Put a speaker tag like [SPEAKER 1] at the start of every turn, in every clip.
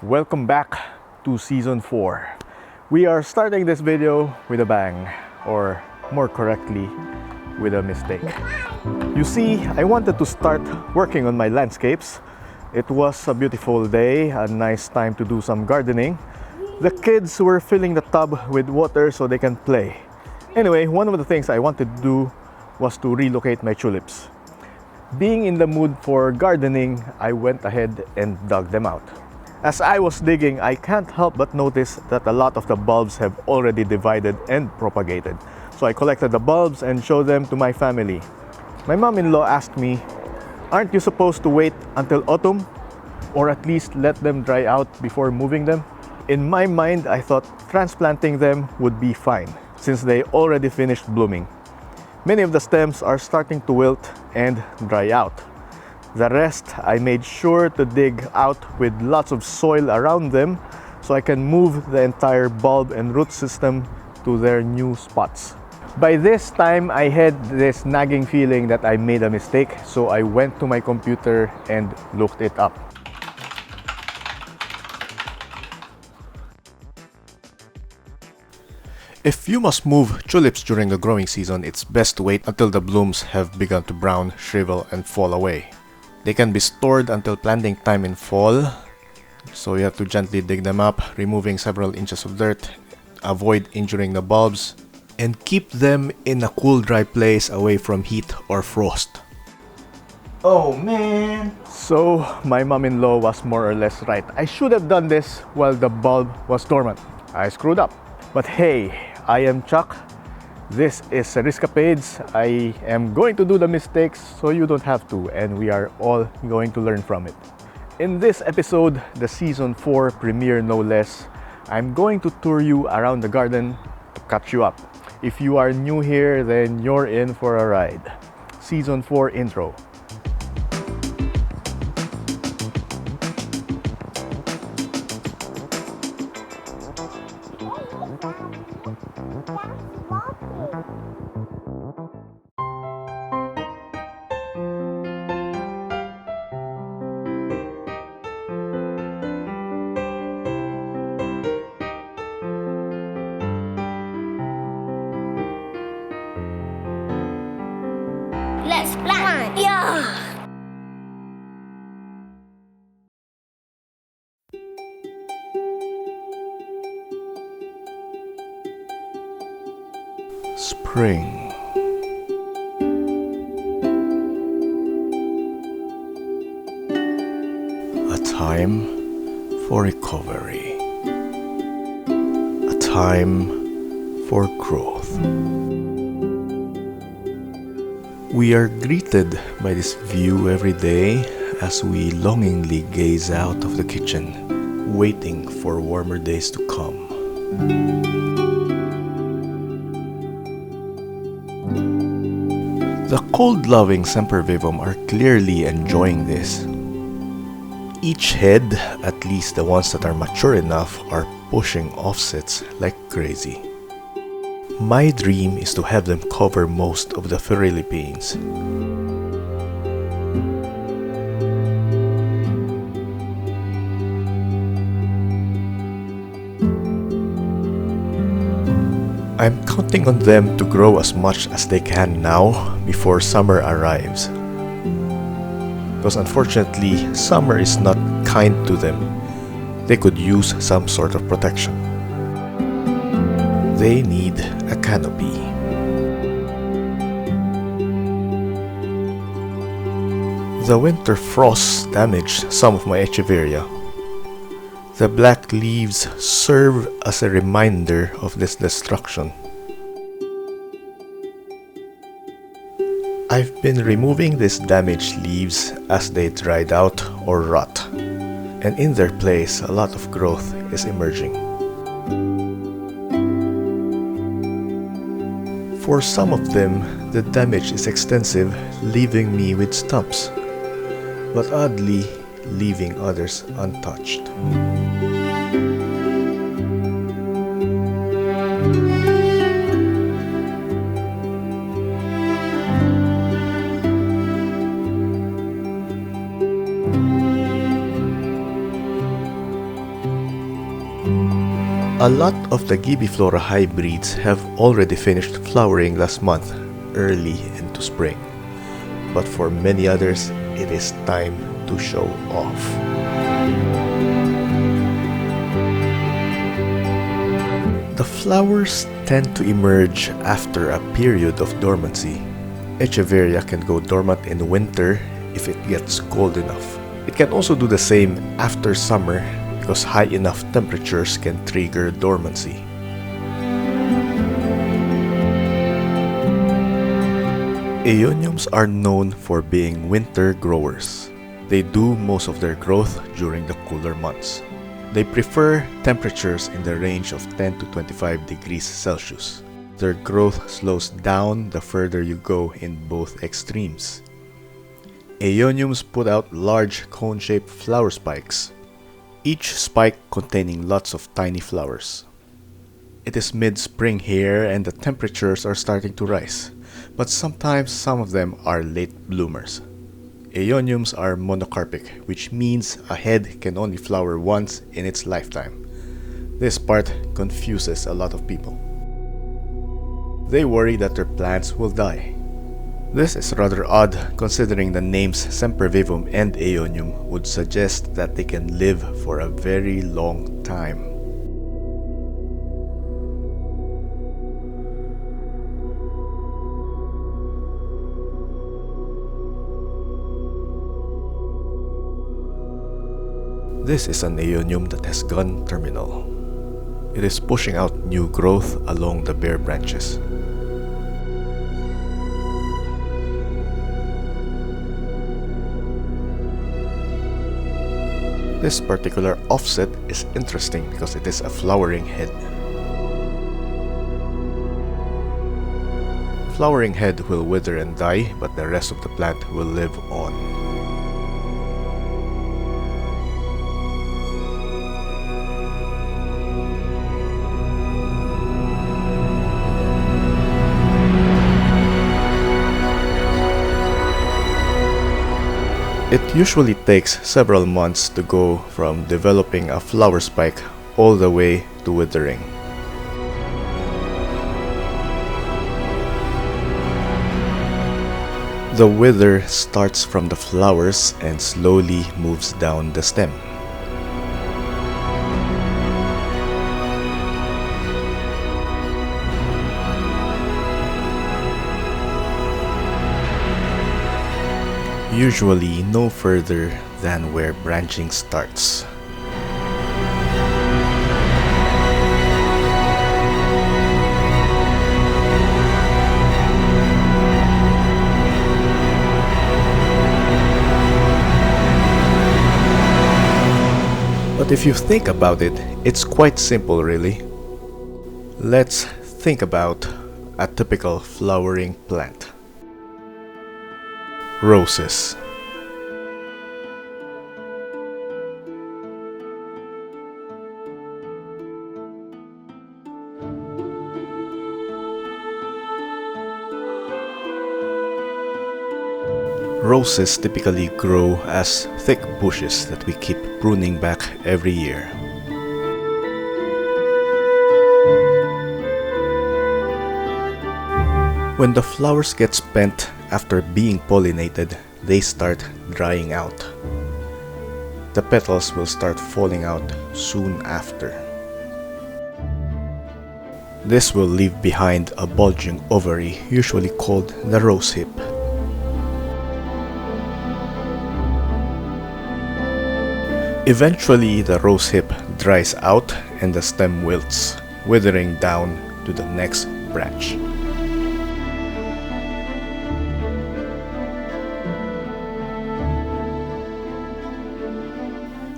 [SPEAKER 1] Welcome back to Season 4. We are starting this video with a bang, or more correctly, with a mistake. You see, I wanted to start working on my landscapes. It was a beautiful day, a nice time to do some gardening. The kids were filling the tub with water so they can play. Anyway, one of the things I wanted to do was to relocate my tulips. Being in the mood for gardening, I went ahead and dug them out. As I was digging, I can't help but notice that a lot of the bulbs have already divided and propagated. So I collected the bulbs and showed them to my family. My mom-in-law asked me, "Aren't you supposed to wait until autumn? Or at least let them dry out before moving them?" In my mind, I thought transplanting them would be fine, since they already finished blooming. Many of the stems are starting to wilt and dry out. The rest, I made sure to dig out with lots of soil around them so I can move the entire bulb and root system to their new spots. By this time, I had this nagging feeling that I made a mistake, so I went to my computer and looked it up. If you must move tulips during the growing season, it's best to wait until the blooms have begun to brown, shrivel, and fall away. They can be stored until planting time in fall, so you have to gently dig them up, removing several inches of dirt, avoid injuring the bulbs, and keep them in a cool, dry place away from heat or frost. Oh man! So, my mom-in-law was more or less right. I should have done this while the bulb was dormant. I screwed up. But hey, I am Chuck. This is Riscapades. I am going to do the mistakes so you don't have to, and we are all going to learn from it. In this episode, the Season 4 premiere no less, I'm going to tour you around the garden to catch you up. If you are new here, then you're in for a ride. Season 4 intro.
[SPEAKER 2] Let's plant. Yeah.
[SPEAKER 1] Spring. A time for recovery. A time for growth. We are greeted by this view every day as we longingly gaze out of the kitchen, waiting for warmer days to come. The cold-loving Sempervivum are clearly enjoying this. Each head, at least the ones that are mature enough, are pushing offsets like crazy. My dream is to have them cover most of the Philippines. I'm counting on them to grow as much as they can now before summer arrives. Because unfortunately, summer is not kind to them. They could use some sort of protection. They need a canopy. The winter frosts damaged some of my echeveria. The black leaves serve as a reminder of this destruction. I've been removing these damaged leaves as they dried out or rot, and in their place a lot of growth is emerging. For some of them, the damage is extensive, leaving me with stumps, but oddly, leaving others untouched. A lot of the Gibiflora hybrids have already finished flowering last month, early into spring. But for many others, it is time to show off. The flowers tend to emerge after a period of dormancy. Echeveria can go dormant in winter if it gets cold enough. It can also do the same after summer because high enough temperatures can trigger dormancy. Aeoniums are known for being winter growers. They do most of their growth during the cooler months. They prefer temperatures in the range of 10 to 25 degrees Celsius. Their growth slows down the further you go in both extremes. Aeoniums put out large cone-shaped flower spikes, each spike containing lots of tiny flowers. It is mid-spring here and the temperatures are starting to rise, but sometimes some of them are late bloomers. Aeoniums are monocarpic, which means a head can only flower once in its lifetime. This part confuses a lot of people. They worry that their plants will die. This is rather odd considering the names Sempervivum and Aeonium would suggest that they can live for a very long time. This is an Aeonium that has gone terminal. It is pushing out new growth along the bare branches. This particular offset is interesting because it is a flowering head. Flowering head will wither and die, but the rest of the plant will live on. It usually takes several months to go from developing a flower spike all the way to withering. The wither starts from the flowers and slowly moves down the stem. Usually no further than where branching starts. But if you think about it, it's quite simple really. Let's think about a typical flowering plant. Roses. Roses typically grow as thick bushes that we keep pruning back every year. When the flowers get spent after being pollinated, they start drying out. The petals will start falling out soon after. This will leave behind a bulging ovary, usually called the rose hip. Eventually, the rose hip dries out and the stem wilts, withering down to the next branch.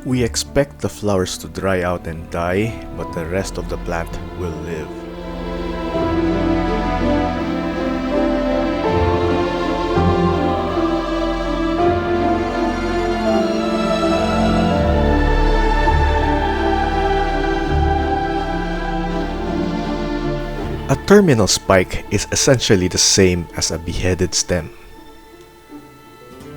[SPEAKER 1] We expect the flowers to dry out and die, but the rest of the plant will live. A terminal spike is essentially the same as a beheaded stem.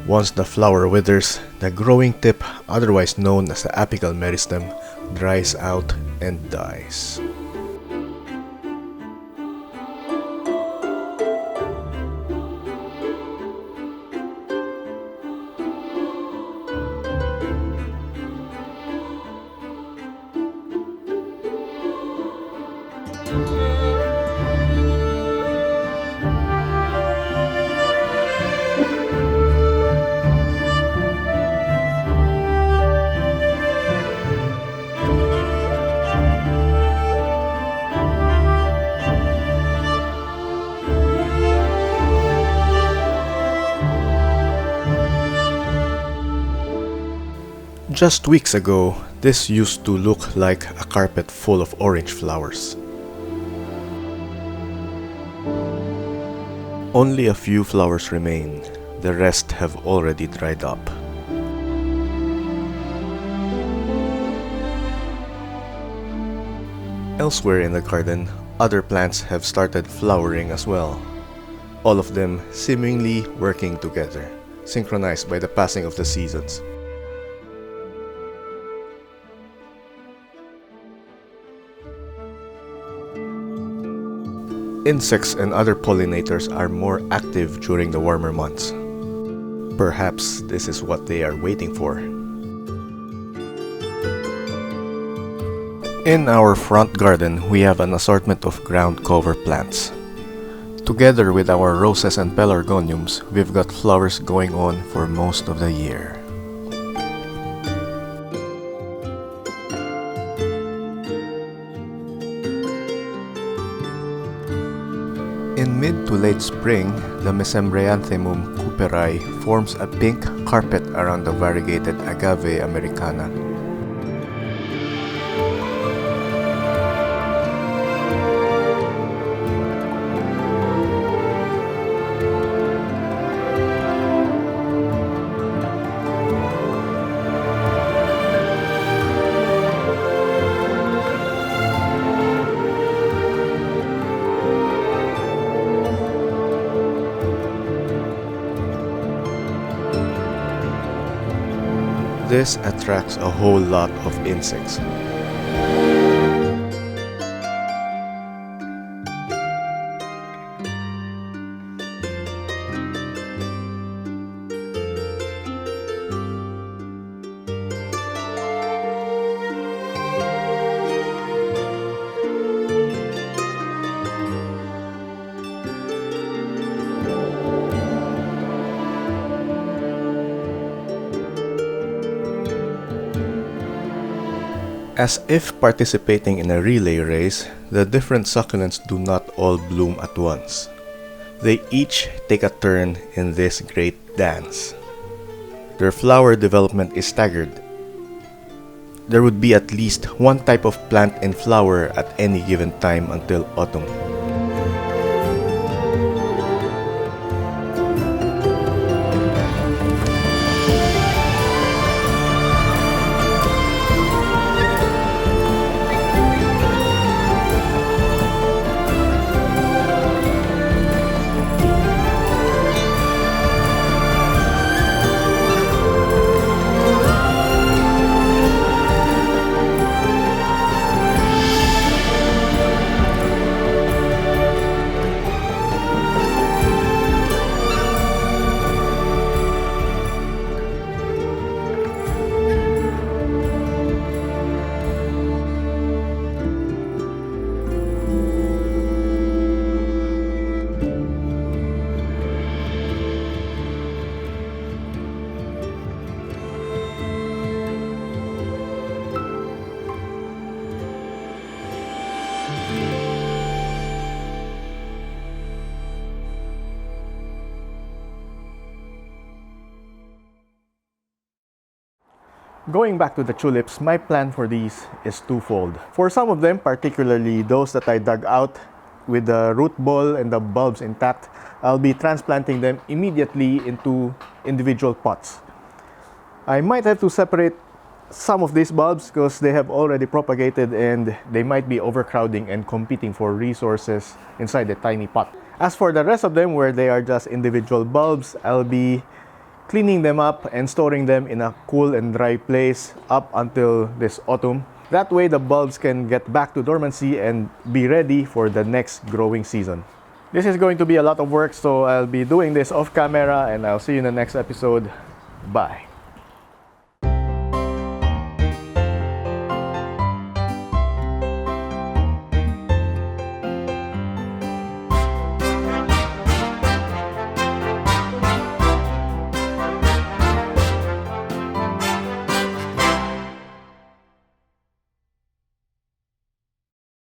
[SPEAKER 1] Once the flower withers, the growing tip, otherwise known as the apical meristem, dries out and dies. Just weeks ago, this used to look like a carpet full of orange flowers. Only a few flowers remain, the rest have already dried up. Elsewhere in the garden, other plants have started flowering as well, all of them seemingly working together, synchronized by the passing of the seasons. Insects and other pollinators are more active during the warmer months. Perhaps this is what they are waiting for. In our front garden, we have an assortment of ground cover plants. Together with our roses and pelargoniums, we've got flowers going on for most of the year. In mid to late spring, the Mesembryanthemum cooperi forms a pink carpet around the variegated Agave americana. This attracts a whole lot of insects. As if participating in a relay race, the different succulents do not all bloom at once. They each take a turn in this great dance. Their flower development is staggered. There would be at least one type of plant in flower at any given time until autumn. Going back to the tulips, my plan for these is twofold. For some of them, particularly those that I dug out with the root ball and the bulbs intact, I'll be transplanting them immediately into individual pots. I might have to separate some of these bulbs because they have already propagated and they might be overcrowding and competing for resources inside the tiny pot. As for the rest of them, where they are just individual bulbs, I'll be cleaning them up and storing them in a cool and dry place up until this autumn. That way the bulbs can get back to dormancy and be ready for the next growing season. This is going to be a lot of work, so I'll be doing this off camera and I'll see you in the next episode. Bye.